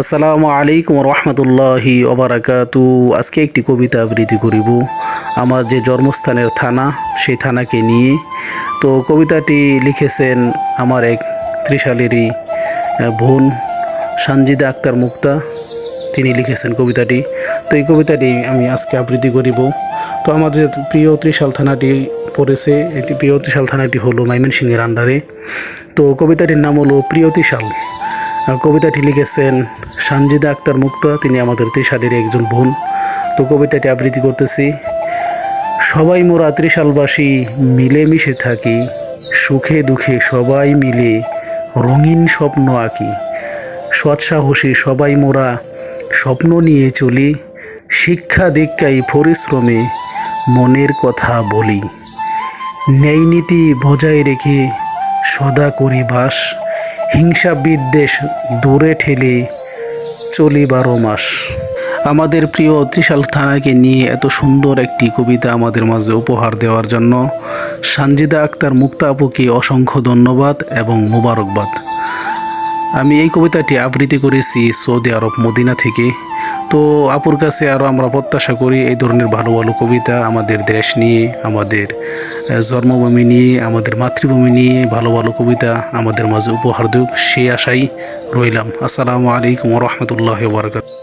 আসসালামু আলাইকুম রহমতুল্লাহি ওবারাকাতু। আজকে একটি কবিতা আবৃত্তি করিব আমার যে জন্মস্থানের থানা, সেই থানাকে নিয়ে। তো কবিতাটি লিখেছেন আমার এক ত্রিশালেরই বোন সানজিদা আক্তার মুক্তা, তিনি লিখেছেন কবিতাটি। তো এই কবিতাটি আমি আজকে আবৃত্তি করিব। তো আমাদের প্রিয় ত্রিশাল থানাটি পড়েছে, এটি প্রিয় ত্রিশাল থানাটি হলো ময়মনসিংহের আন্ডারে। তো কবিতাটির নাম হলো প্রিয় ত্রিশাল। কবিতাটি লিখেছেন সানজিদা আক্তার মুক্তা, তিনি আমাদের ত্রিশালের একজন বোন। তো কবিতাটি আবৃত্তি করতেছি। সবাই মোরা ত্রিশালবাসী মিলেমিশে থাকি, সুখে দুঃখে সবাই মিলে রঙিন স্বপ্ন আঁকি। সৎসাহসী সবাই মোরা স্বপ্ন নিয়ে চলি, শিক্ষা দীক্ষায় পরিশ্রমে মনের কথা বলি। ন্যায় নীতি বজায় রেখে সদা করি বাস, হিংসা বিদ্বেষ দূরে ঠেলে চলি 12 মাস। আমাদের প্রিয় ত্রিশাল থানাকে নিয়ে এত সুন্দর একটি কবিতা আমাদের মাঝে উপহার দেওয়ার জন্য সানজিদা আক্তার মুক্তা আপুকে অসংখ্য ধন্যবাদ এবং মোবারকবাদ। আমি এই কবিতাটি আবৃত্তি করেছি সৌদি আরব মদিনা থেকে। তো আপুর কাছে আরও আমরা প্রত্যাশা করি এই ধরনের ভালো ভালো কবিতা আমাদের দেশ নিয়ে, আমাদের জন্মভূমি নিয়ে, আমাদের মাতৃভূমি নিয়ে ভালো ভালো কবিতা আমাদের মাঝে উপহার দিক, সেই আশাই রইলাম। আসসালামু আলাইকুম রহমতুল্লাহ বারকাত।